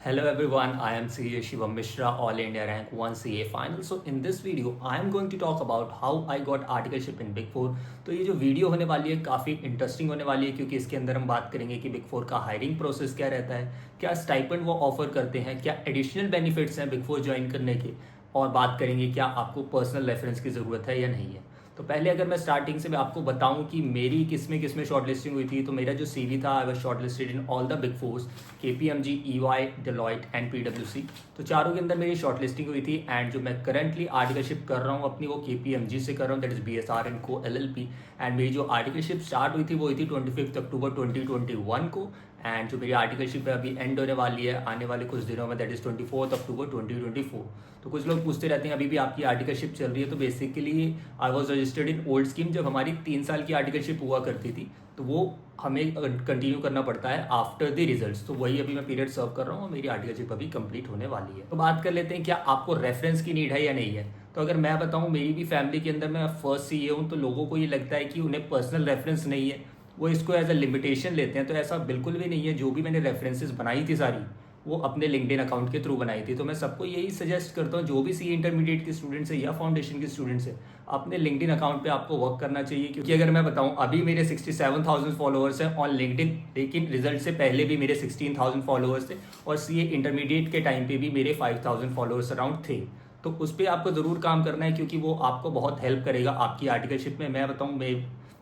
Hello everyone, I am CA Shivam Mishra, All India Rank 1 CA Final. So in this video, I am going to talk about how I got articleship in Big Four. तो ये जो video होने वाली है काफ़ी interesting होने वाली है क्योंकि इसके अंदर हम बात करेंगे कि बिग फोर का हायरिंग प्रोसेस क्या रहता है, क्या स्टाइपेंड वो ऑफर करते हैं, क्या एडिशनल बेनिफिट्स हैं बिग फोर ज्वाइन करने के, और बात करेंगे क्या आपको पर्सनल रेफरेंस की ज़रूरत है या नहीं है। तो पहले अगर मैं स्टार्टिंग से मैं आपको बताऊं कि मेरी किस में शॉर्ट लिस्टिंग हुई थी, तो मेरा जो सीवी था I was shortlisted in all the big fours, KPMG, EY, Deloitte and पीडब्ल्यूसी। तो चारों के अंदर मेरी शॉर्ट लिस्टिंग हुई थी। एंड जो मैं करंटली आर्टिकलशिप कर रहा हूँ अपनी, वो केपीएमजी से कर रहा हूँ, that is BSR and co LLP. And मेरी जो आर्टिकलशिप स्टार्ट हुई थी वो हुई थी 25 अक्टूबर 2021 को। एंड जो मेरी आर्टिकलशिप है अभी एंड होने वाली है आने वाले कुछ दिनों में, दैट इज 24 अक्टूबर 2024। तो कुछ लोग पूछते रहते हैं अभी भी आपकी आर्टिकलशिप चल रही है। तो basically I was registered in old scheme. जब हमारी 3 साल की आर्टिकलशिप हुआ करती थी तो वो हमें कंटिन्यू करना पड़ता है आफ्टर द रिजल्ट्स। तो वही अभी मैं पीरियड सर्व कर रहा हूँ और मेरी आर्टिकलशिप अभी कंप्लीट होने वाली है। तो बात कर लेते हैं क्या आपको रेफरेंस की नीड है या नहीं है। तो अगर मैं बताऊँ, मेरी भी फैमिली के अंदर मैं फर्स्ट सीए हूँ, तो लोगों को ये लगता है कि उन्हें पर्सनल रेफरेंस नहीं है, वो इसको एज अ लिमिटेशन लेते हैं। तो ऐसा बिल्कुल भी नहीं है। जो भी मैंने रेफरेंसेस बनाई थी सारी, वो अपने लिंक्डइन अकाउंट के थ्रू बनाई थी। तो मैं सबको यही सजेस्ट करता हूँ, जो भी सी इंटरमीडिएट के स्टूडेंट्स है या फाउंडेशन के स्टूडेंट्स है, अपने लिंक्डइन अकाउंट पे आपको वर्क करना चाहिए। क्योंकि अगर मैं बताऊँ, अभी मेरे 67,000 फॉलोअर्स हैं ऑन लिंक्डइन, लेकिन रिजल्ट से पहले भी मेरे 16,000 फॉलोअर्स थे, और सी इंटरमीडिएट के टाइम पे भी मेरे 5,000 फॉलोअर्स अराउंड थे। तो उस पर आपको ज़रूर काम करना है क्योंकि वो आपको बहुत हेल्प करेगा आपकी आर्टिकलशिप में। मैं बताऊँ,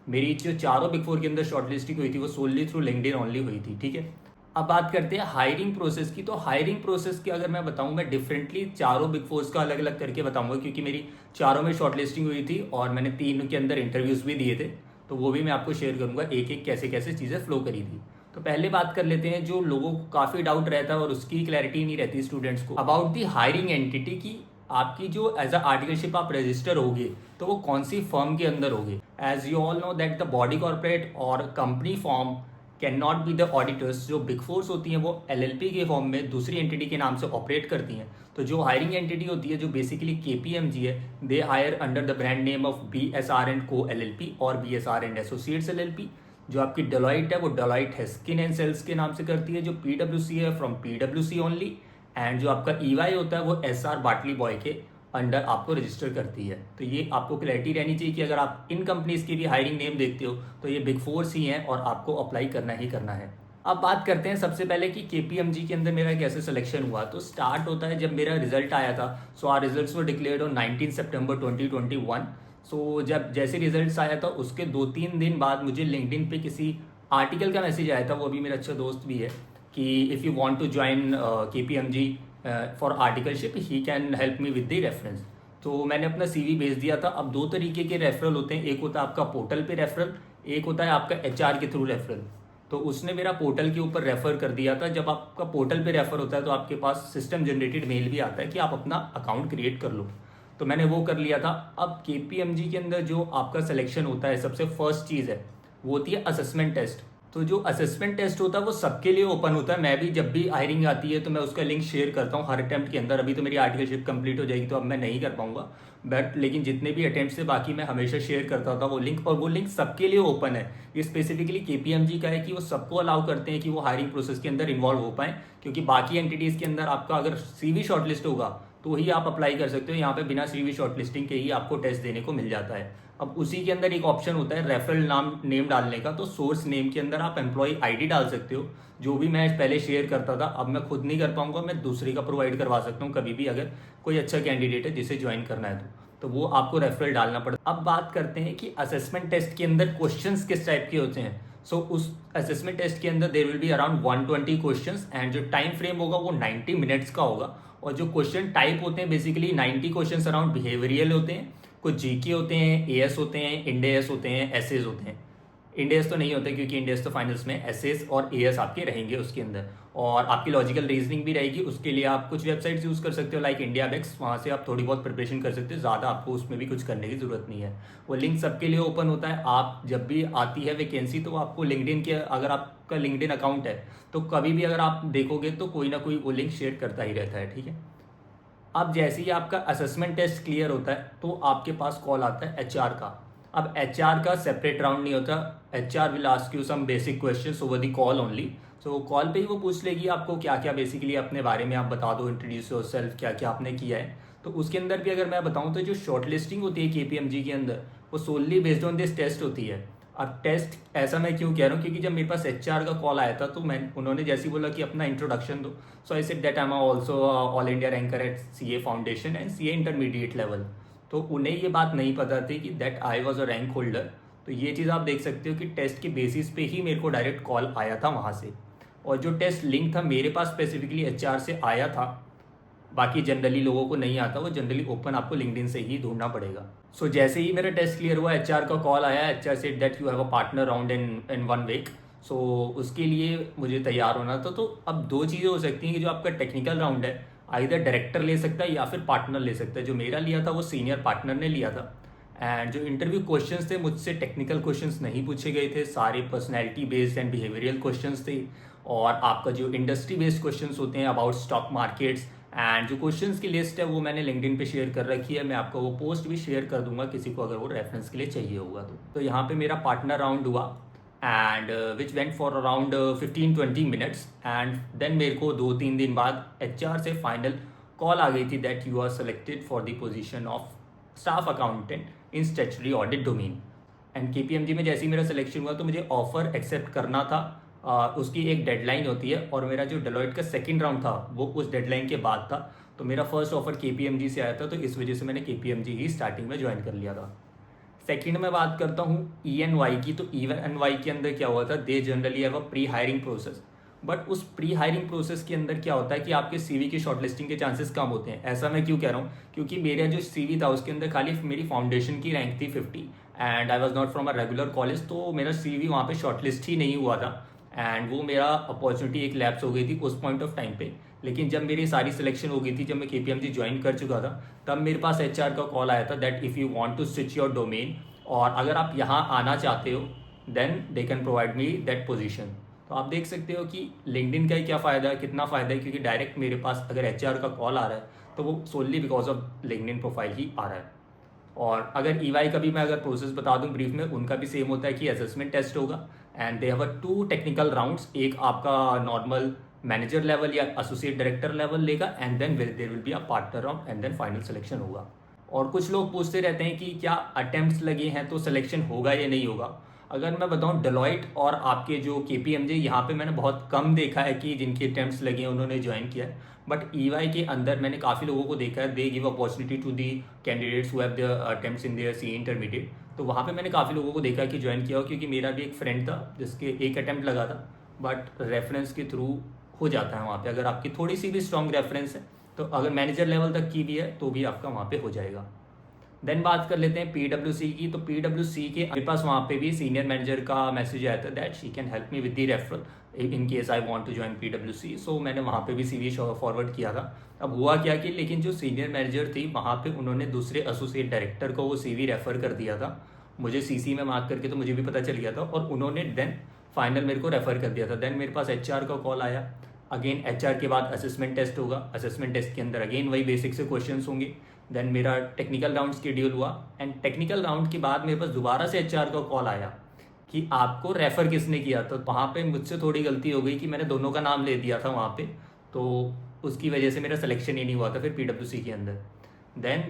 मेरी जो चारों बिग फोर के अंदर शॉर्ट लिस्टिंग हुई थी वो सोनली थ्रू लिंक्डइन ओनली हुई थी। ठीक है, अब बात करते हैं हायरिंग प्रोसेस की। तो हायरिंग प्रोसेस की अगर मैं बताऊं, मैं डिफरेंटली चारों बिग फोर्स का अलग अलग करके बताऊंगा क्योंकि मेरी चारों में शॉर्ट लिस्टिंग हुई थी और मैंने 3 के अंदर इंटरव्यूज भी दिए थे। तो वो भी मैं आपको शेयर करूंगा एक एक कैसे कैसे चीज़ें फ्लो करी थी। तो पहले बात कर लेते हैं, जो लोगों को काफ़ी डाउट रहता है और उसकी क्लैरिटी नहीं रहती स्टूडेंट्स को, अबाउट दी हायरिंग एंटिटी की आपकी जो एज अ आर्टिकलशिप आप रजिस्टर होगे तो वो कौन सी फर्म के अंदर होगे। As you all know that the body corporate और company form can not be the auditors. जो बिग फोर्स होती हैं वो एलएलपी के फॉर्म में दूसरी एंटिटी के नाम से ऑपरेट करती हैं। तो जो हायरिंग एंटिटी होती है जो बेसिकली केपीएमजी है, they hire under the brand name of BSR and co LLP और बीएसआर एंड एसोसिएट्स एलएलपी। जो आपकी डेलॉइट है वो डेलॉइट हेस्किन एंड सेल्स के नाम से करती है। जो पीडब्ल्यूसी है फ्रॉम पीडब्ल्यूसी ओनली। एंड जो आपका ईवाई होता है वो एसआर बाटली बॉय के अंडर आपको रजिस्टर करती है। तो ये आपको क्लैरिटी रहनी चाहिए कि अगर आप इन कंपनीज की भी हायरिंग नेम देखते हो तो ये बिग फोर्स ही हैं और आपको अप्लाई करना ही करना है। अब बात करते हैं सबसे पहले कि केपीएमजी के अंदर मेरा कैसे सिलेक्शन हुआ। तो स्टार्ट होता है जब मेरा रिजल्ट आया था। So our results were declared on 19 सितंबर 2021। सो जब जैसे रिजल्ट्स आया था उसके 2-3 दिन बाद मुझे लिंक्डइन पे किसी आर्टिकल का मैसेज आया था, वो भी मेरा अच्छा दोस्त भी है, कि if you want to join KPMG for articleship he can help me with the reference. तो मैंने अपना सीवी भेज दिया था। अब 2 तरीके के रेफरल होते हैं, एक होता है आपका पोर्टल पे रेफरल, एक होता है आपका एचआर के थ्रू रेफरल। तो उसने मेरा पोर्टल के ऊपर रेफर कर दिया था। जब आपका पोर्टल पे रेफर होता है तो आपके पास सिस्टम जनरेटेड मेल भी आता है कि आप अपना अकाउंट क्रिएट कर लो। तो मैंने वो कर लिया था। अब केपीएमजी के अंदर जो आपका सिलेक्शन होता है, सबसे फर्स्ट चीज़ है वो होती है असेसमेंट टेस्ट। तो जो असेसमेंट टेस्ट होता है वो सबके लिए ओपन होता है। मैं भी जब भी हायरिंग आती है तो मैं उसका लिंक शेयर करता हूँ हर अटेम्प्ट के अंदर। अभी तो मेरी आर्टिकलशिप कंप्लीट हो जाएगी तो अब मैं नहीं कर पाऊंगा, बट लेकिन जितने भी अटेम्प्ट से बाकी मैं हमेशा शेयर करता था वो लिंक, और वो लिंक सबके लिए ओपन है। ये स्पेसिफिकली केपीएमजी का है कि वो सबको अलाउ करते हैं कि वो हायरिंग प्रोसेस के अंदर इन्वॉल्व हो पाए, क्योंकि बाकी एंटिटीज़ के अंदर आपका अगर सीवी शॉर्टलिस्ट होगा तो ही आप अप्लाई कर सकते हो। यहाँ पे बिना सीवी शॉर्टलिस्टिंग के ही आपको टेस्ट देने को मिल जाता है। अब उसी के अंदर एक ऑप्शन होता है रेफरल नेम डालने का। तो सोर्स नेम के अंदर आप एम्प्लॉय आईडी डाल सकते हो, जो भी मैं पहले शेयर करता था अब मैं खुद नहीं कर पाऊंगा, मैं दूसरे का प्रोवाइड करवा सकता हूँ कभी भी अगर कोई अच्छा कैंडिडेट है जिसे ज्वाइन करना है तो वो आपको रेफरल डालना पड़ता है। अब बात करते हैं कि असेसमेंट टेस्ट के अंदर क्वेश्चंस किस टाइप के होते हैं। सो उस असेसमेंट टेस्ट के अंदर there will be around 120 questions and जो टाइम फ्रेम होगा वो 90 मिनट्स का होगा। और जो क्वेश्चन टाइप होते हैं बेसिकली 90 क्वेश्चन अराउंड बिहेवियरल होते हैं, कुछ जीके होते हैं, एएस होते हैं, इंडेस होते हैं, एसएस होते हैं। इंडेस तो नहीं होते क्योंकि इंडेस तो फाइनल्स में एसएस और एएस आपके रहेंगे उसके अंदर। और आपकी लॉजिकल रीजनिंग भी रहेगी। उसके लिए आप कुछ वेबसाइट्स यूज़ कर सकते हो लाइक इंडिया बेक्स, वहाँ से आप थोड़ी बहुत प्रिपरेशन कर सकते हो। ज़्यादा आपको उसमें भी कुछ करने की ज़रूरत नहीं है। वो लिंक सबके लिए ओपन होता है। आप जब भी आती है वैकेंसी तो आपको लिंक्डइन के, अगर आपका लिंक्डइन अकाउंट है तो कभी भी अगर आप देखोगे तो कोई ना कोई वो लिंक शेयर करता ही रहता है। ठीक है, अब जैसे ही आपका असेसमेंट टेस्ट क्लियर होता है तो आपके पास कॉल आता है एचआर का। अब एचआर का सेपरेट राउंड नहीं होता। HR will ask you some basic questions over the call only. So call पे ही वो पूछ लेगी आपको क्या क्या बेसिकली अपने बारे में आप बता दो, इंट्रोड्यूस योरसेल्फ, क्या क्या आपने किया है। तो उसके अंदर भी अगर मैं बताऊं तो जो शॉर्ट लिस्टिंग होती है केपीएमजी के अंदर, वो सोनली बेस्ड ऑन दिस टेस्ट होती है। अब टेस्ट ऐसा मैं क्यों कह रहा हूँ, क्योंकि जब मेरे पास एचआर का कॉल आया था तो मैं उन्होंने जैसे ही बोला कि अपना इंट्रोडक्शन दो, so I said that I am also all India ranker at CA foundation and CA intermediate level. तो उन्हें ये बात नहीं पता थी कि that I was a rank holder. तो ये चीज़ आप देख सकते हो कि टेस्ट के बेसिस पे ही मेरे को डायरेक्ट कॉल आया था वहाँ से। और जो टेस्ट लिंक था मेरे पास स्पेसिफिकली एचआर से आया था, बाकी जनरली लोगों को नहीं आता, वो जनरली ओपन आपको लिंक्डइन से ही ढूंढना पड़ेगा। सो जैसे ही मेरा टेस्ट क्लियर हुआ, एचआर का कॉल आया, HR said that you have a partner round in 1 week. So उसके लिए मुझे तैयार होना था। तो अब दो चीज़ें हो सकती हैं कि जो आपका टेक्निकल राउंड है, आइदर डायरेक्टर ले सकता है या फिर पार्टनर ले सकता है। जो मेरा लिया था वो सीनियर पार्टनर ने लिया था। एंड जो इंटरव्यू क्वेश्चंस थे मुझसे टेक्निकल क्वेश्चंस नहीं पूछे गए थे, सारे personality based and behavioural questions थे। और आपका जो इंडस्ट्री बेस्ड क्वेश्चंस होते हैं अबाउट स्टॉक मार्केट्स, एंड जो क्वेश्चंस की लिस्ट है वो मैंने लिंक्डइन पे शेयर कर रखी है। मैं आपको वो पोस्ट भी शेयर कर दूंगा किसी को अगर वो रेफरेंस के लिए चाहिए होगा तो यहाँ पे मेरा पार्टनर राउंड हुआ and which went for around 15-20 minutes. And then मेरे को 2-3 दिन बाद एचआर से फाइनल कॉल आ गई थी that you are selected for the position of staff accountant in statutory audit domain. And KPMG में जैसे ही मेरा सिलेक्शन हुआ तो मुझे ऑफर एक्सेप्ट करना था। उसकी एक डेडलाइन होती है और मेरा जो डेलॉयट का सेकंड राउंड था वो उस डेडलाइन के बाद था। तो मेरा फर्स्ट ऑफर केपीएमजी से आया था, तो इस वजह से मैंने केपीएमजी ही स्टार्टिंग में ज्वाइन कर लिया था। सेकंड में बात करता हूँ ईएनवाई की। तो ईएनवाई के अंदर क्या हुआ था, they generally have a pre hiring process. But उस प्री हायरिंग प्रोसेस के अंदर क्या होता है कि आपके सीवी की शॉर्टलिस्टिंग के चांसेस कम होते हैं। ऐसा मैं क्यों कह रहा हूँ, क्योंकि मेरा जो सीवी था उसके अंदर खाली मेरी फाउंडेशन की रैंक थी 50 and I was not from a regular college. तो मेरा सीवी वहाँ पे शॉर्टलिस्ट ही नहीं हुआ था एंड वो मेरा अपॉर्चुनिटी एक लैप्स हो गई थी उस पॉइंट ऑफ टाइम पे। लेकिन जब मेरी सारी सिलेक्शन हो गई थी, जब मैं केपीएमजी ज्वाइन कर चुका था, तब मेरे पास एचआर का कॉल आया था that if you want to switch your domain और अगर आप यहाँ आना चाहते हो then they can provide me that position. तो आप देख सकते हो कि लिंक्डइन का ही क्या फ़ायदा है, कितना फ़ायदा है, क्योंकि डायरेक्ट मेरे पास अगर एचआर का कॉल आ रहा है तो वो सोनली बिकॉज ऑफ लिंक्डइन प्रोफाइल ही आ रहा है। और अगर ईवाई का भी मैं अगर प्रोसेस बता दूं ब्रीफ में, उनका भी सेम होता है कि असेसमेंट टेस्ट होगा and they have 2 technical rounds. एक आपका नॉर्मल मैनेजर लेवल या एसोसिएट डायरेक्टर लेवल लेगा and then there will be a partner round and then final selection होगा। और कुछ लोग पूछते रहते हैं कि क्या अटेम्प्ट्स लगे हैं तो सिलेक्शन होगा या नहीं होगा। अगर मैं बताऊं डेलॉयट और आपके जो केपीएमजे, यहाँ पे मैंने बहुत कम देखा है कि जिनके अटेम्प्ट्स लगे हैं उन्होंने ज्वाइन किया है। बट ईवाई के अंदर मैंने काफ़ी लोगों को देखा है, they give opportunity to the candidates who have their attempts in their C intermediate. तो वहाँ पे मैंने काफ़ी लोगों को देखा कि ज्वाइन किया हो, क्योंकि मेरा भी एक फ्रेंड था जिसके एक अटेम्प्ट लगा था। बट रेफरेंस के थ्रू हो जाता है वहाँ पे, अगर आपकी थोड़ी सी भी स्ट्रॉन्ग रेफरेंस है तो अगर मैनेजर लेवल तक की भी है तो भी आपका वहाँ पे हो जाएगा। देन बात कर लेते हैं पीडब्ल्यूसी की। तो पीडब्ल्यूसी के मेरे पास वहाँ पे भी सीनियर मैनेजर का मैसेज आया था that she can help me with the referral in case I want to join पीडब्ल्यूसी। सो मैंने वहाँ पे भी सीवी फॉरवर्ड किया था। अब हुआ क्या कि लेकिन जो सीनियर मैनेजर थी वहाँ पे उन्होंने दूसरे एसोसिएट डायरेक्टर को वो सीवी रेफर कर दिया था, मुझे सीसी में मार्क करके, तो मुझे भी पता चल गया था और उन्होंने देन फाइनल मेरे को रेफर कर दिया था। देन मेरे पास एचआर का कॉल आया। अगेन एचआर के बाद असेसमेंट टेस्ट होगा, असेसमेंट टेस्ट के अंदर अगेन वही बेसिक से क्वेश्चंस होंगे। देन मेरा टेक्निकल राउंड शेड्यूल हुआ एंड टेक्निकल राउंड के बाद मेरे पास दोबारा से एचआर का कॉल आया कि आपको रेफ़र किसने किया। तो वहाँ पे मुझसे थोड़ी गलती हो गई कि मैंने दोनों का नाम ले दिया था वहाँ पे, तो उसकी वजह से मेरा सिलेक्शन ही नहीं हुआ था फिर पीडब्ल्यूसी के अंदर। देन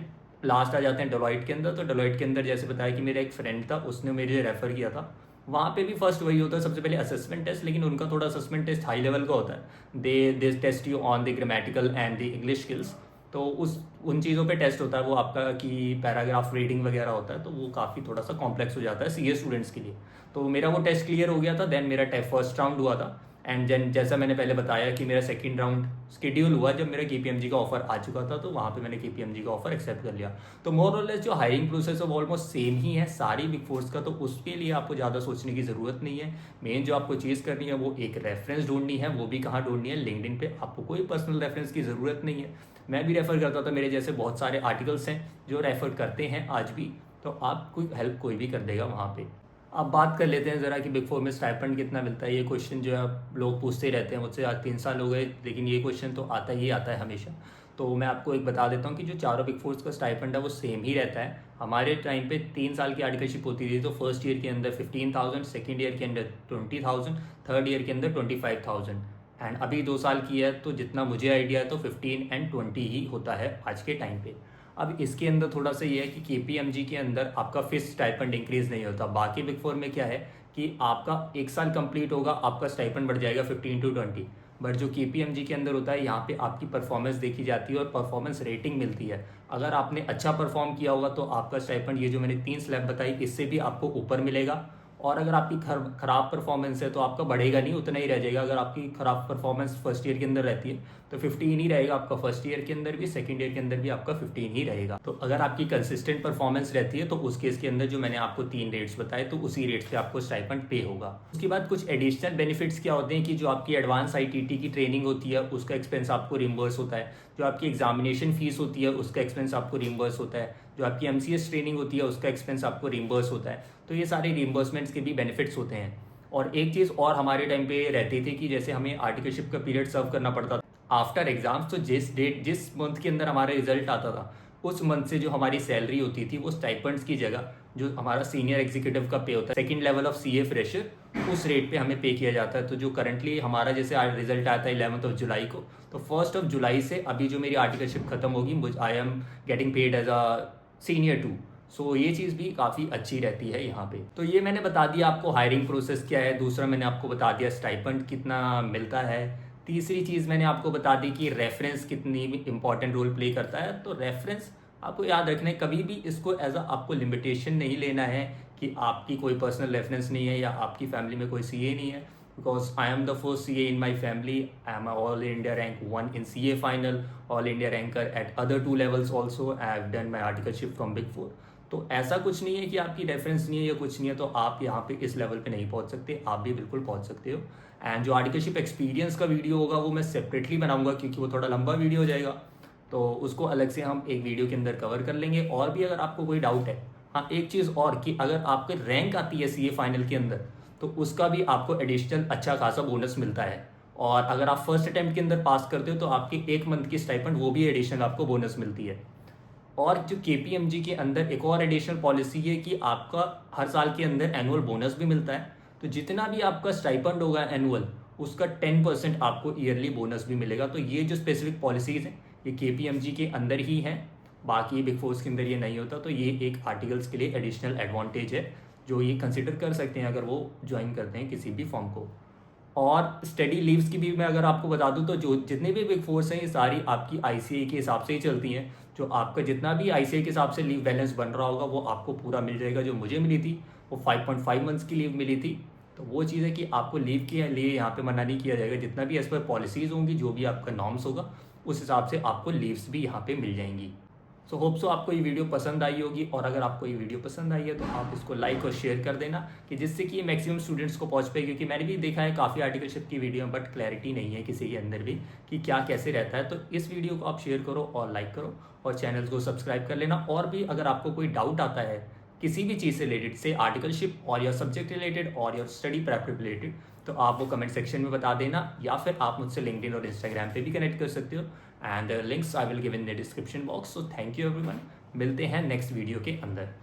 लास्ट आ जाते हैं डेलॉयट के अंदर। तो डेलॉयट के अंदर जैसे बताया कि मेरा एक फ्रेंड था, उसने मुझे रेफ़र किया था। वहाँ पे भी फर्स्ट वही होता है, सबसे पहले असेसमेंट टेस्ट, लेकिन उनका थोड़ा असेसमेंट टेस्ट हाई लेवल का होता है। They test you on the grammatical and the English skills. तो उन चीज़ों पे टेस्ट होता है वो आपका कि पैराग्राफ रीडिंग वगैरह होता है, तो वो काफ़ी थोड़ा सा कॉम्प्लेक्स हो जाता है सीए स्टूडेंट्स के लिए। तो मेरा वो टेस्ट क्लियर हो गया था। देन मेरा फर्स्ट राउंड हुआ था एंड देन जैसा मैंने पहले बताया कि मेरा सेकंड राउंड शेड्यूल हुआ जब मेरा केपीएमजी का ऑफर आ चुका था, तो वहाँ पे मैंने केपीएमजी का ऑफर एक्सेप्ट कर लिया। तो मोर और लेस जो हायरिंग प्रोसेस है वो ऑलमोस्ट सेम ही है सारी बिग फोर्स का, तो उसके लिए आपको ज़्यादा सोचने की ज़रूरत नहीं है। मेन जो आपको चीज़ करनी है वो एक रेफरेंस ढूंढनी है, वो भी कहाँ ढूंढनी है, लिंक्डइन पे। आपको कोई पर्सनल रेफरेंस की ज़रूरत नहीं है। मैं भी रेफ़र करता था, मेरे जैसे बहुत सारे आर्टिकल्स हैं जो रेफ़र करते हैं आज भी, तो आपको हेल्प कोई भी कर देगा वहाँ पे। अब बात कर लेते हैं ज़रा कि बिग फोर में स्टाइपेंड कितना मिलता है। ये क्वेश्चन जो है लोग पूछते ही रहते हैं मुझसे, आज 3 साल हो गए लेकिन ये क्वेश्चन तो आता ही आता है हमेशा। तो मैं आपको एक बता देता हूँ कि जो चारों बिग फोर्स का स्टाइपेंड है वो सेम ही रहता है। हमारे टाइम पे 3 साल की आर्टिकलशिप होती थी, तो फर्स्ट ईयर के अंदर 15,000, सेकेंड ईयर के अंदर 20,000, थर्ड ईयर के अंदर 25,000। एंड अभी 2 साल की है, तो जितना मुझे आइडिया है तो 15 एंड 20 ही होता है आज के टाइम पे। अब इसके अंदर थोड़ा सा ये है कि KPMG के अंदर आपका फिक्स स्टाइपेंड इंक्रीज नहीं होता। बाकी बिग फोर में क्या है कि आपका 1 साल कंप्लीट होगा, आपका स्टाइपेंड बढ़ जाएगा 15 to 20। बट जो KPMG के अंदर होता है, यहाँ पे आपकी परफॉर्मेंस देखी जाती है और परफॉर्मेंस रेटिंग मिलती है। अगर आपने अच्छा परफॉर्म किया होगा तो आपका स्टाइपेंड, ये जो मैंने 3 स्लैब बताई, इससे भी आपको ऊपर मिलेगा। और अगर आपकी खराब परफॉर्मेंस है तो आपका बढ़ेगा नहीं, उतना ही रह जाएगा। अगर आपकी खराब परफॉर्मेंस फर्स्ट ईयर के अंदर रहती है तो 15 ही रहेगा आपका फर्स्ट ईयर के अंदर भी, सेकंड ईयर के अंदर भी आपका 15 ही रहेगा। तो अगर आपकी कंसिस्टेंट परफॉर्मेंस रहती है तो उस केस के अंदर जो मैंने आपको 3 रेट्स बताए, तो उसी रेट पे आपको स्टाइपेंड पे होगा। उसके बाद कुछ एडिशनल बेनिफिट्स क्या होते हैं कि जो आपकी एडवांस ITT की ट्रेनिंग होती है उसका एक्सपेंस आपको रिम्बर्स होता है। जो आपकी एग्जामिनेशन फीस होती है उसका एक्सपेंस आपको रिम्बर्स होता है। जो आपकी MCS ट्रेनिंग होती है उसका एक्सपेंस आपको रिम्बर्स होता है। तो ये सारे रिम्बर्समेंट्स के भी बेनिफिट्स होते हैं। और एक चीज़ और हमारे टाइम पे रहती थी कि जैसे हमें आर्टिकलशिप का पीरियड सर्व करना पड़ता था आफ्टर एग्जाम्स, तो जिस मंथ के अंदर हमारा रिजल्ट आता था उस मंथ से जो हमारी सैलरी होती थी वो स्टाइपेंड्स की जगह जो हमारा सीनियर एग्जीक्यूटिव का पे होता है, second level of CA fresher, उस रेट पे हमें पे किया जाता है। तो जो करंटली हमारा जैसे आज रिजल्ट आता है 11 जुलाई को, तो 1 जुलाई से अभी जो मेरी आर्टिकलशिप खत्म होगी, I am getting paid as a senior 2। So ये चीज़ भी काफ़ी अच्छी रहती है यहाँ पे। तो ये मैंने बता दिया आपको हायरिंग प्रोसेस क्या है। दूसरा मैंने आपको बता दिया स्टाइपेंड कितना मिलता है। तीसरी चीज़ मैंने आपको बता दी कि रेफरेंस कितनी इंपॉर्टेंट रोल प्ले करता है। तो रेफरेंस आपको याद रखना है, कभी भी इसको एज अ आपको लिमिटेशन नहीं लेना है कि आपकी कोई पर्सनल रेफरेंस नहीं है या आपकी फैमिली में कोई CA नहीं है। Because I am the first CA in my family, I am all India rank 1 in CA final, all India ranker eight other 2 levels also, I have done my articleship from big four. तो ऐसा कुछ नहीं है कि आपकी reference नहीं है या कुछ नहीं है तो आप यहाँ पे इस लेवल पे नहीं पहुँच सकते, आप भी बिल्कुल पहुँच सकते हो। एंड जो आर्टिकलशिप एक्सपीरियंस का वीडियो होगा वो मैं सेपरेटली बनाऊंगा क्योंकि वो थोड़ा लंबा वीडियो हो जाएगा, तो उसको अलग से हम एक वीडियो के अंदर कवर कर लेंगे। और भी अगर आपको कोई डाउट है, हाँ एक चीज़ और कि अगर आपके रैंक आती है CA फाइनल के अंदर तो उसका भी आपको एडिशनल अच्छा खासा बोनस मिलता है। और अगर आप फर्स्ट अटेम्प्ट के अंदर पास करते हो तो आपकी 1 मंथ की स्टाइपेंड वो भी एडिशनल आपको बोनस मिलती है। और जो KPMG के अंदर एक और एडिशनल पॉलिसी है कि आपका हर साल के अंदर एनुअल बोनस भी मिलता है। तो जितना भी आपका स्टाइपेंड होगा एनुअल, उसका 10% आपको ईयरली बोनस भी मिलेगा। तो ये जो स्पेसिफिक पॉलिसीज़ हैं ये KPMG के अंदर ही हैं, बाकी बिग फोर्स के अंदर ये नहीं होता। तो ये एक आर्टिकल्स के लिए एडिशनल एडवांटेज है जो ये कंसिडर कर सकते हैं अगर वो ज्वाइन करते हैं किसी भी फॉर्म को। और स्टडी लीव्स की भी मैं अगर आपको बता दूं तो जो जितने भी बिग फोर्स हैं ये सारी आपकी ICAI के हिसाब से ही चलती हैं। जो आपका जितना भी ICAI के हिसाब से लीव बैलेंस बन रहा होगा वो आपको पूरा मिल जाएगा। जो मुझे मिली थी वो 5.5 मंथ्स की लीव मिली थी। तो वो चीज़ है कि आपको लीव के लिए यहाँ पे मना नहीं किया जाएगा, जितना भी एज पर पॉलिसीज़ होंगी, जो भी आपका नॉर्म्स होगा उस हिसाब से आपको लीव्स भी यहाँ पे मिल जाएंगी। सो होप सो आपको ये वीडियो पसंद आई होगी। और अगर आपको ये वीडियो पसंद आई है तो आप इसको लाइक और शेयर कर देना कि जिससे कि ये मैक्सिमम स्टूडेंट्स को पहुंच पाए। क्योंकि मैंने भी देखा है काफ़ी आर्टिकलशिप की वीडियो बट क्लैरिटी नहीं है किसी के अंदर भी कि क्या कैसे रहता है। तो इस वीडियो को आप शेयर करो और लाइक करो और चैनल को सब्सक्राइब कर लेना। और भी अगर आपको कोई डाउट आता है किसी भी चीज़ से रिलेटेड, से आर्टिकलशिप और योर सब्जेक्ट रिलेटेड और योर स्टडी प्रेप रिलेटेड, तो आप वो कमेंट सेक्शन में बता देना या फिर आप मुझसे लिंक्डइन और इंस्टाग्राम पे भी कनेक्ट कर सकते हो। And links I will give in the description box. So thank you everyone, मिलते हैं नेक्स्ट वीडियो के अंदर।